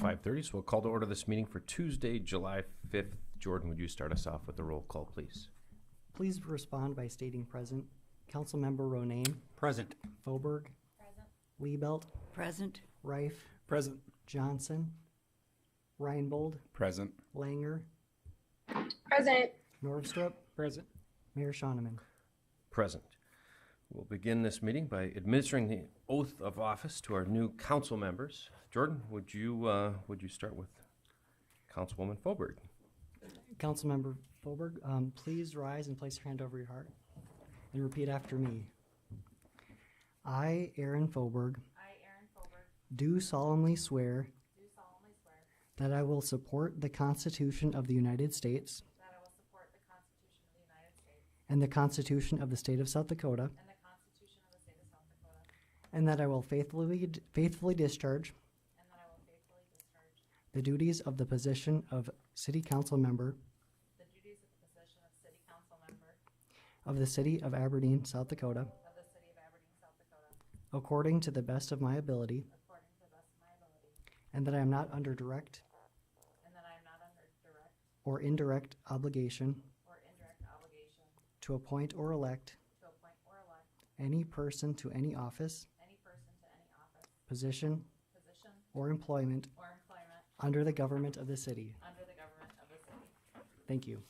5:30, so we'll call to order this meeting for Tuesday, July 5th. Jordan, would you start us off with the roll call, please? Please respond by stating present. Councilmember Ronayne. Present. Foberg. Present. Liebelt. Present. Reif. Present. Johnson. Reinbold. Present. Langer. Present. Norvstrup. Present. Mayor Schoeneman. Present. We'll begin this meeting by administering the oath of office to our new council members. Jordan, would you start with Councilwoman Foberg? Councilmember Foberg, please rise and place your hand over your heart and repeat after me. I, Aaron Foberg, do solemnly swear that I will support the Constitution of the United States and the Constitution of the State of South Dakota, and that I will faithfully discharge the duties of the position of City Council Member of the City of Aberdeen, South Dakota, according to the best of my ability, and that I am not under direct or indirect obligation to appoint or elect any person to any office, position, or employment under the government of the city. Thank you.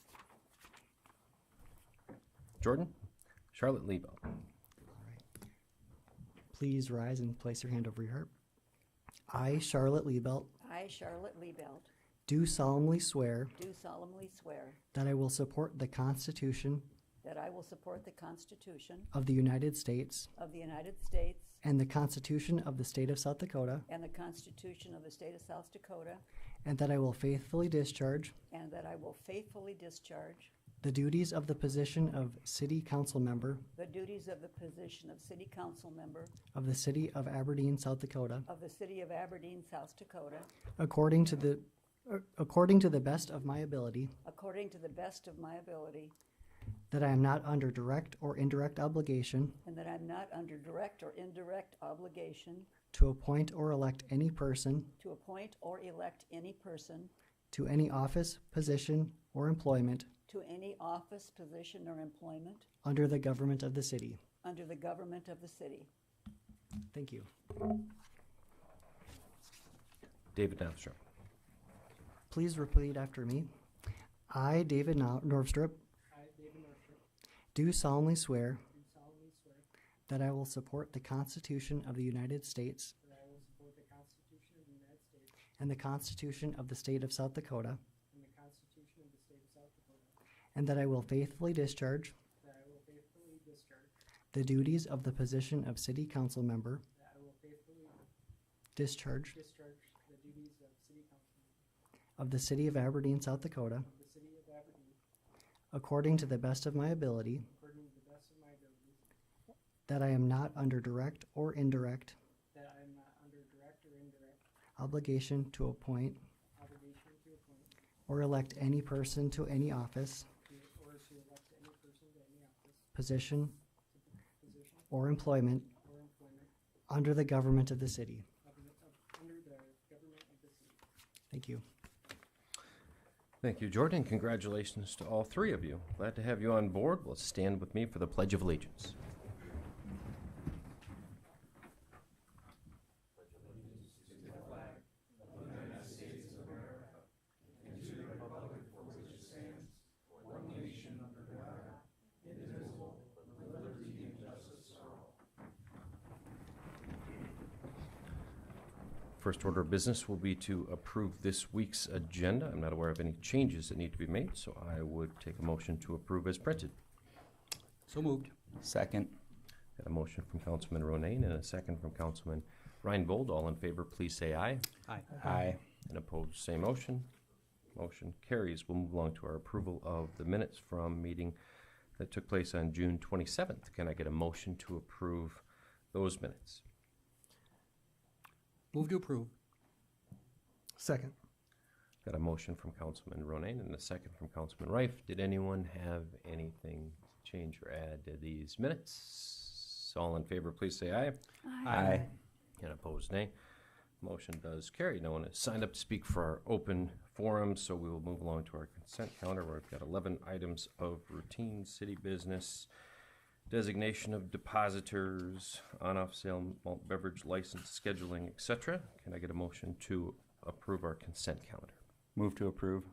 Jordan? Charlotte Liebelt. Please rise and place your hand over your heart. I, Charlotte Liebelt, I, Charlotte Liebelt, do solemnly swear do solemnly swear that I will support the Constitution that I will support the Constitution of the United States of the United States and the Constitution of the State of South Dakota, and the Constitution of the State of South Dakota, and that I will faithfully discharge and that I will faithfully discharge the duties of the position of City Council Member the duties of the position of City Council Member of the City of Aberdeen, South Dakota, of the City of Aberdeen, South Dakota, according to the best of my ability, according to the best of my ability, that I am not under direct or indirect obligation and that I'm not under direct or indirect obligation to appoint or elect any person to appoint or elect any person to any office, position, or employment to any office, position, or employment under the government of the city. under the government of the city. Thank you. David Norvstrup. Please repeat after me. I, David Norvstrup, do solemnly swear that I will support the Constitution of the United States and the Constitution of the State of South Dakota, and that I will faithfully discharge the duties of the position of City Council Member discharge of the City of Aberdeen, South Dakota, according to the best of my ability, that I am not under direct or indirect obligation to appoint or elect any person to any office, position, or employment under the government of the city. Thank you. Thank you, Jordan. Congratulations to all three of you. Glad to have you on board. Let's stand with me for the Pledge of Allegiance. First order of business will be to approve this week's agenda. I'm not aware of any changes that need to be made, so I would take a motion to approve as printed. So moved. Second. Got a motion from Councilman Ronayne and a second from Councilman Reinbold. All in favor, please say aye. Aye. Aye. And opposed, same motion. Motion carries. We'll move along to our approval of the minutes from meeting that took place on June 27th. Can I get a motion to approve those minutes? Move to approve. Second. Got a motion from Councilman Ronayne and a second from Councilman Reif. Did anyone have anything to change or add to these minutes? All in favor, please say aye. Aye. And opposed, nay. Motion does carry. No one has signed up to speak for our open forum, so we will move along to our consent calendar where we've got 11 items of routine city business, designation of depositors, on-off sale malt beverage license scheduling, etc. Can I get a motion to approve our consent calendar? Move to approve.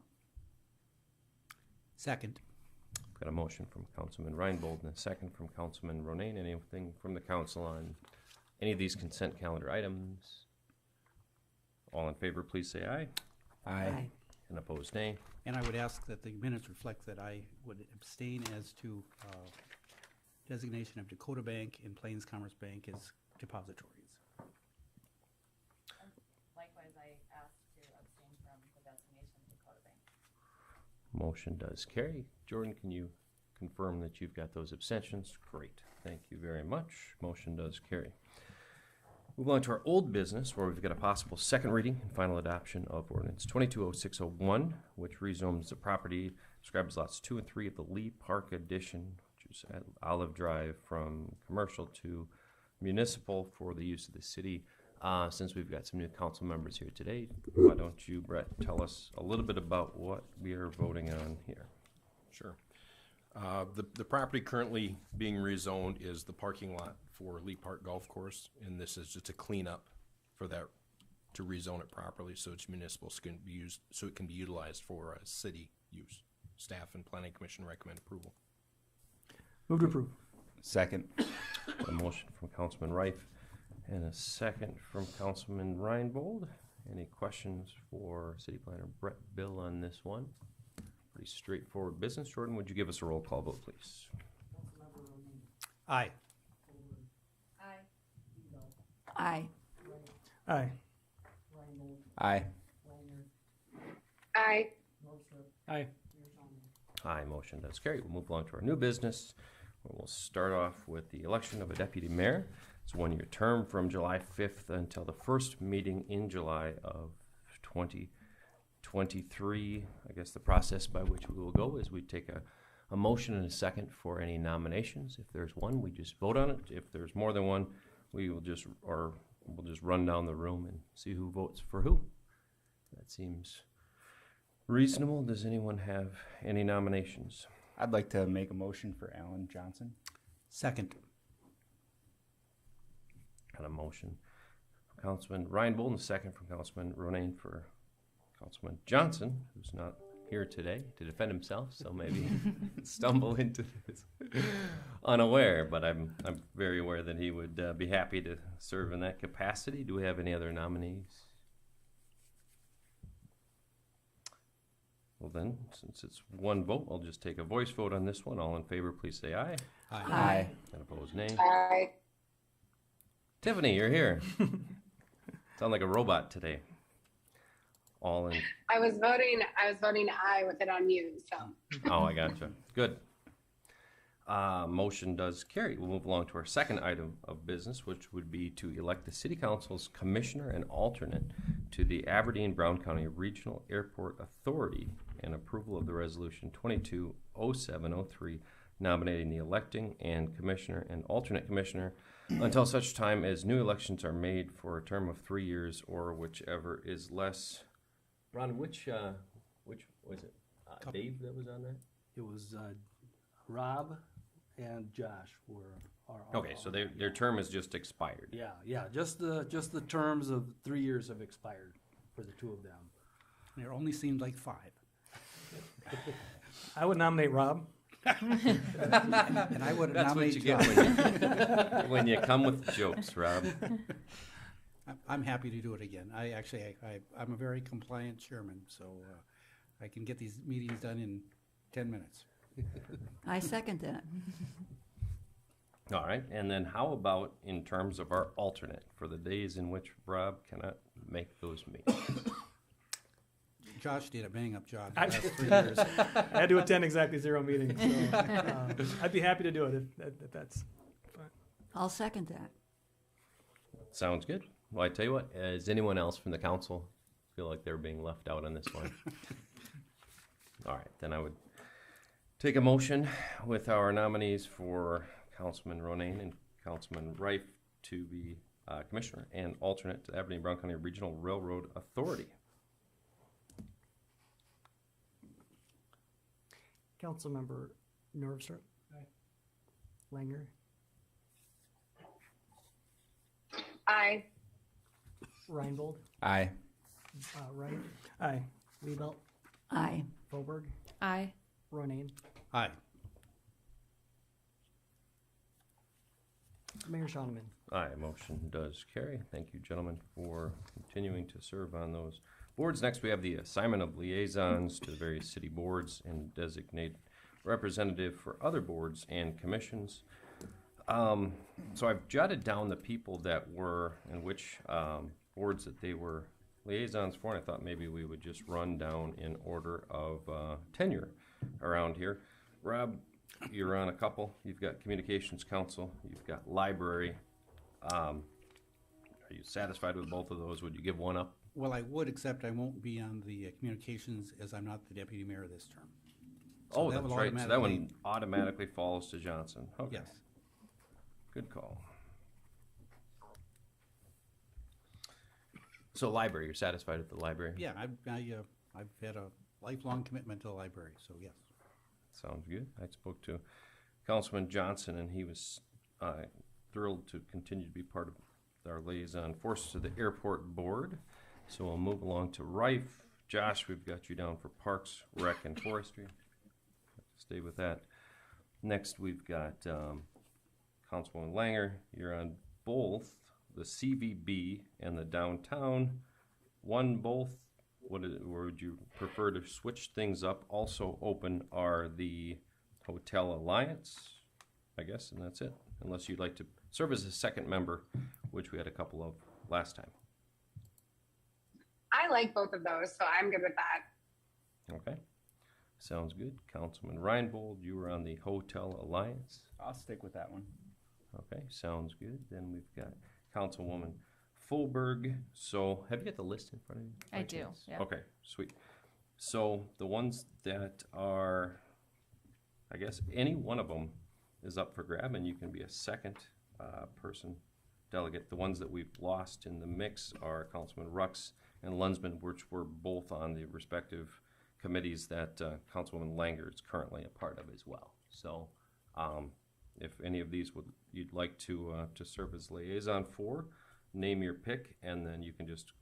Second. Got a motion from Councilman Reinbold and a second from Councilman Ronayne. Anything from the council on any of these consent calendar items? All in favor, please say aye. Aye. And opposed, nay. And I would ask that the minutes reflect that I would abstain as to designation of Dakota Bank and Plains Commerce Bank as depositories. Likewise, I asked to abstain from the designation of Dakota Bank. Motion does carry. Jordan, can you confirm that you've got those abstentions? Great. Thank you very much. Motion does carry. Move on to our old business where we've got a possible second reading and final adoption of ordinance 220601, which rezones the property, describes lots 2 and 3 of the Lee Park addition, which is at Olive Drive, from commercial to municipal for the use of the city. Since we've got some new council members here today, why don't you, Brett, tell us a little bit about what we are voting on here? Sure. The property currently being rezoned is the parking lot for Lee Park Golf Course, and this is just a cleanup for that, to rezone it properly so it's municipal, so it can be utilized for city use. Staff and Planning Commission recommend approval. Move to approve. Second. A motion from Councilman Rife and a second from Councilman Reinbold. Any questions for City Planner Brett Bill on this one? Pretty straightforward business. Jordan, would you give us a roll call vote, please? Aye. Aye. Aye. Aye. Aye. Aye. Aye, motion does carry. We'll move along to our new business, where we'll start off with the election of a deputy mayor. It's a one-year term from July 5th until the first meeting in July of 2023. I guess the process by which we will go is we take a motion and a second for any nominations. If there's one, we just vote on it. If there's more than one, we'll just run down the room and see who votes for who. That seems reasonable. Does anyone have any nominations? I'd like to make a motion for Alan Johnson. Second. Got a motion from Councilman Reinbold and a second from Councilman Ronayne for Councilman Johnson, who's not here today to defend himself, so maybe stumble into this unaware, but I'm very aware that he would be happy to serve in that capacity. Do we have any other nominees? Well then, since it's one vote, I'll just take a voice vote on this one. All in favor, please say aye. Aye. And opposed, nay. Aye. Tiffany, you're here. Sound like a robot today. All in. I was voting aye with it on mute, so. Oh, I gotcha. Good. Motion does carry. We'll move along to our second item of business, which would be to elect the City Council's commissioner and alternate to the Aberdeen-Brown County Regional Airport Authority, and approval of the resolution 220703 nominating the electing and commissioner and alternate commissioner until such time as new elections are made for a term of 3 years or whichever is less. Ron, which was it? Dave that was on that? It was Rob and Josh were our. Okay, so their term has just expired. Yeah. Just the terms of 3 years have expired for the two of them. There only seemed like 5. I would nominate Rob. And I would That's what nominate you Josh. get when you come with jokes, Rob. I'm happy to do it again. I'm a very compliant chairman, so I can get these meetings done in 10 minutes. I second that. All right, and then how about in terms of our alternate for the days in which Rob cannot make those meetings? Josh did a bang-up job the I- last 3 years. I had to attend exactly 0 meetings, so I'd be happy to do it if that's fine. I'll second that. Sounds good. Well, I tell you what, does anyone else from the council feel like they're being left out on this one? All right, then I would take a motion with our nominees for Councilman Ronayne and Councilman Rife to be Commissioner and alternate to the Aberdeen Brown County Regional Railroad Authority. Councilmember Norvstrup. Langer. Aye. Reinbold. Aye. Wright. Aye. Liebelt. Aye. Fauberg. Aye. Ronayne. Aye. Mayor Shonneman. Aye, motion does carry. Thank you, gentlemen, for continuing to serve on those boards. Next, we have the assignment of liaisons to the various city boards and designate representative for other boards and commissions. So I've jotted down the people that were, and which boards that they were liaisons for, and I thought maybe we would just run down in order of tenure around here. Rob, you're on a couple. You've got Communications Council, you've got Library. Are you satisfied with both of those? Would you give one up? Well, I would, except I won't be on the communications as I'm not the deputy mayor this term. So Oh, that that's will right. So that one automatically- automatically falls to Johnson. Okay. Yes. Good call. So library, you're satisfied with the library? Yeah, I've had a lifelong commitment to the library, so yes. Sounds good. I spoke to Councilman Johnson, and he was thrilled to continue to be part of our liaison force to the airport board. So we'll move along to Rife. Josh, we've got you down for Parks, Rec, and Forestry. Stay with that. Next, we've got Councilwoman Langer. You're on both the CVB and the downtown. One, both. Or would you prefer to switch things up? Also open are the Hotel Alliance, I guess, and that's it. Unless you'd like to serve as a second member, which we had a couple of last time. I like both of those, so I'm good with that. Okay. Sounds good. Councilman Reinbold, you were on the Hotel Alliance. I'll stick with that one. Okay, sounds good. Then we've got Councilwoman Fulberg. So have you got the list in front of you? by I do, chance? yeah. Okay, sweet. So the ones that are, I guess, any one of them is up for grab, and you can be a second person delegate. The ones that we've lost in the mix are Councilman Rux and Lunsman, which were both on the respective committees that Councilwoman Langer is currently a part of as well. So if any of these you'd like to serve as liaison for, name your pick, and then you can just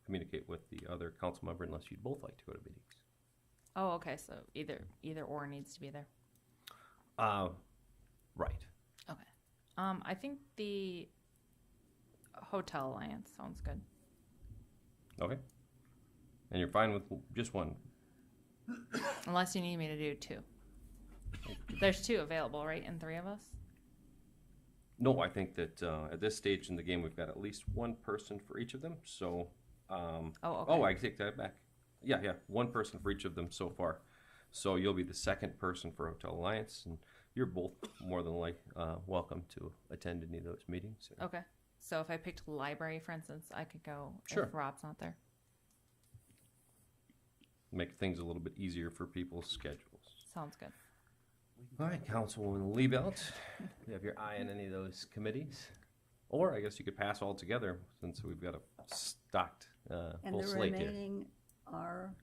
communicate with the other council member unless you'd both like to go to meetings. Oh, okay, so either or needs to be there. Right. Okay. I think the Hotel Alliance sounds good. Okay. And you're fine with just one? Unless you need me to do two. There's two available, right? And three of us? No, I think that at this stage in the game, we've got at least one person for each of them. So, Oh, okay. oh, I take that back. Yeah, one person for each of them so far. So you'll be the second person for Hotel Alliance, and you're both more than welcome to attend any of those meetings. Okay. So if I picked library, for instance, I could go Sure. if Rob's not there. Make things a little bit easier for people's schedules. Sounds good. All right, Councilwoman Liebelt, you have your eye on any of those committees? Or I guess you could pass all together since we've got a stocked And full the slate here. remaining are,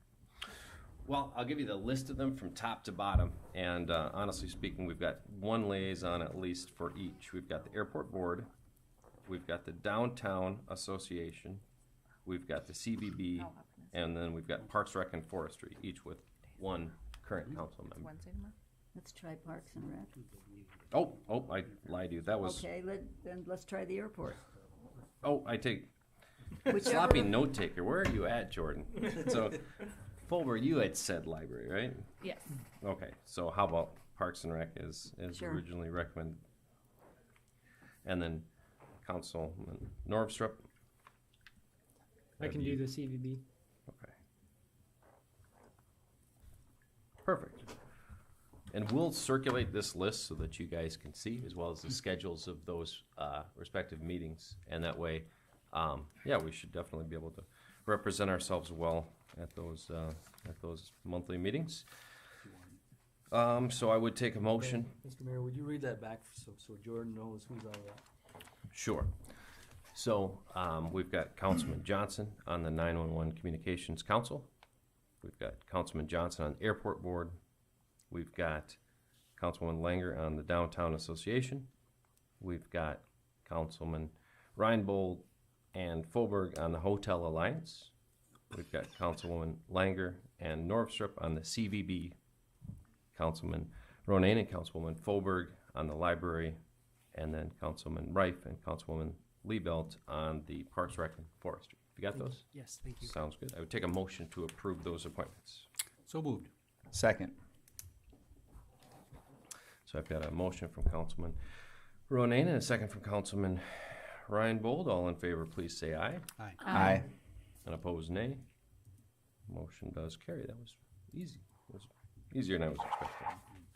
Well, I'll give you the list of them from top to bottom. And honestly speaking, we've got one liaison at least for each. We've got the airport board. We've got the downtown association. We've got the CVB. And then we've got Parks, Rec, and Forestry, each with one current council member. Wednesday tomorrow? let's try Parks and Rec. Oh, I lied to you. That was, Okay, then let's try the airport. I take Whichever- sloppy note taker. Where are you at, Jordan? So, Fulber, you had said library, right? Yes. Okay, so how about Parks and Rec as Sure. originally recommended? And then Councilman Norvstrup? I can do the CVB. Okay. Perfect. And we'll circulate this list so that you guys can see, as well as the schedules of those respective meetings. And that way, we should definitely be able to represent ourselves well at those monthly meetings. So I would take a motion. Mr. Mayor, would you read that back so Jordan knows who's on that? Sure. So we've got Councilman Johnson on the 911 Communications Council. We've got Councilman Johnson on the Airport Board. We've got Councilman Langer on the Downtown Association. We've got Councilman Reinbold and Fulberg on the Hotel Alliance. We've got Councilwoman Langer and Norvstrup on the CVB. Councilman Ronayne and Councilwoman Fulberg on the Library. And then Councilman Reif and Councilwoman Liebelt on the Parks, Rec, and Forestry. You got those? Yes, thank you. Sounds good. I would take a motion to approve those appointments. So moved. Second. So I've got a motion from Councilman Ronayne and a second from Councilman Reinbold. All in favor, please say aye. Aye. Aye. And opposed, nay. Motion does carry. That was easy. It was easier than I was expecting.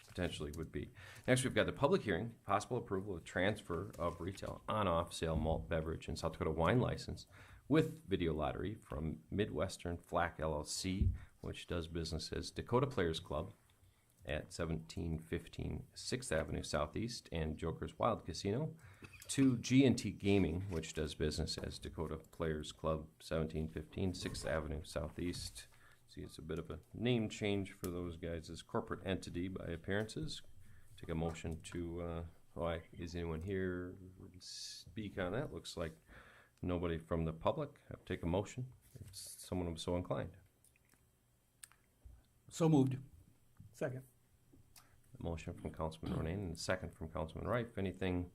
Potentially would be. Next, we've got the public hearing, possible approval of transfer of retail on-off sale malt beverage and South Dakota wine license with video lottery from Midwestern Flack LLC, which does business as Dakota Players Club at 1715 6th Avenue Southeast and Joker's Wild Casino, to G&T Gaming, which does business as Dakota Players Club, 1715 6th Avenue Southeast. See, it's a bit of a name change for those guys as corporate entity by appearances. Take a motion to, is anyone here to speak on that? Looks like nobody from the public. I would take a motion if someone was so inclined. So moved. Second. A motion from Councilman Ronayne and a second from Councilman Reif. Anything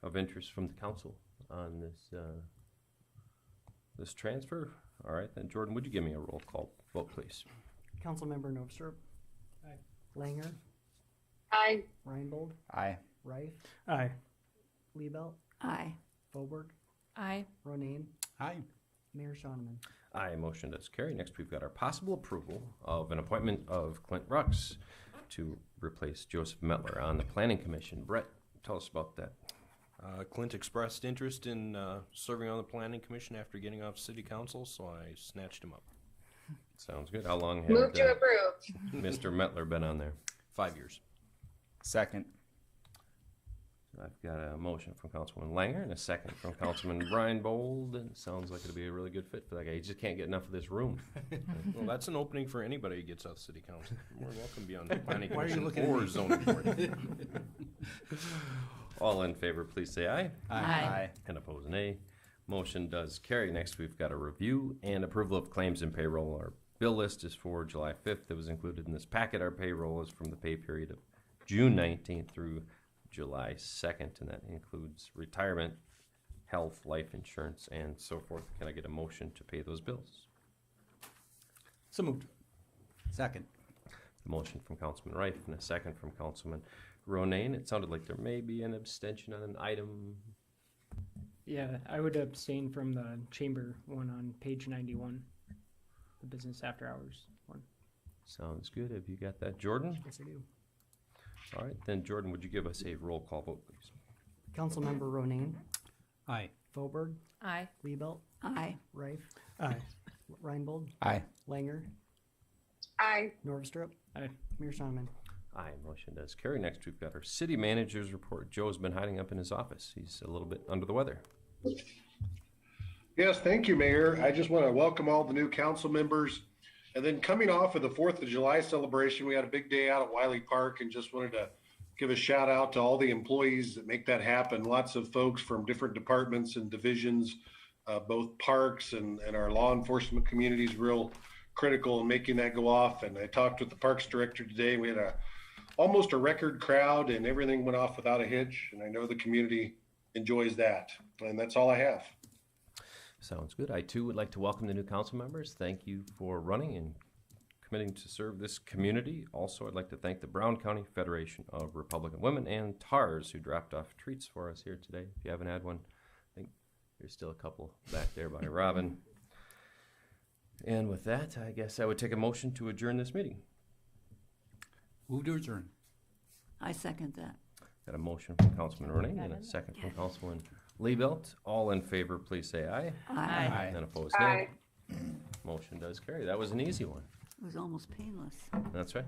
of interest from the council on this this transfer? All right, then Jordan, would you give me a roll call vote, please? Councilmember Novstrup. Aye. Langer. Aye. Reinbold. Aye. Reif. Aye. Liebelt. Aye. Fulberg. Aye. Ronayne. Aye. Mayor Shonneman. Aye, motion does carry. Next, we've got our possible approval of an appointment of Clint Rux to replace Joseph Metler on the Planning Commission. Brett, tell us about that. Clint expressed interest in serving on the planning commission after getting off city council, so I snatched him up. Sounds good. How long Move had to approve. Mr. Metler been on there? 5 years. Second. I've got a motion from Councilman Langer and a second from Councilman Reinbold. And it sounds like it'll be a really good fit for that guy. He just can't get enough of this room. Well, that's an opening for anybody who gets off city council. You're more than welcome to be on the planning Why are you commission looking at or me? zoning board. All in favor, please say aye. Aye. And opposed, nay. Motion does carry. Next, we've got a review and approval of claims and payroll. Our bill list is for July 5th. That was included in this packet. Our payroll is from the pay period of June 19th through July 2nd, and that includes retirement, health, life insurance, and so forth. Can I get a motion to pay those bills? So moved. Second. A motion from Councilman Reif and a second from Councilman Ronayne. It sounded like there may be an abstention on an item. Yeah, I would abstain from the chamber one on page 91, the business after hours one. Sounds good. Have you got that, Jordan? Yes, I do. All right, then Jordan, would you give us a roll call vote, please? Councilmember Ronayne. Aye. Fulberg. Aye. Liebelt. Aye. Reif. Aye. Reinbold. Aye. Langer. Aye. Norvstrup. Aye. Mayor Shonneman. Aye, motion does carry. Next, we've got our city manager's report. Joe's been hiding up in his office. He's a little bit under the weather. Yes, thank you, Mayor. I just want to welcome all the new council members. And then coming off of the 4th of July celebration, we had a big day out at Wiley Park and just wanted to give a shout out to all the employees that make that happen. Lots of folks from different departments and divisions, both parks and our law enforcement communities, real critical in making that go off. And I talked with the parks director today. We had almost a record crowd and everything went off without a hitch. And I know the community enjoys that. And that's all I have. Sounds good. I too would like to welcome the new council members. Thank you for running and committing to serve this community. Also, I'd like to thank the Brown County Federation of Republican Women and TARS who dropped off treats for us here today. If you haven't had one, I think there's still a couple back there by Robin. And with that, I guess I would take a motion to adjourn this meeting. Move to adjourn. I second that. Got a motion from Councilman Roning and a second from Councilman Liebelt. All in favor, please say aye. Aye. And opposed, Aye. nay. Motion does carry. That was an easy one. It was almost painless. That's right.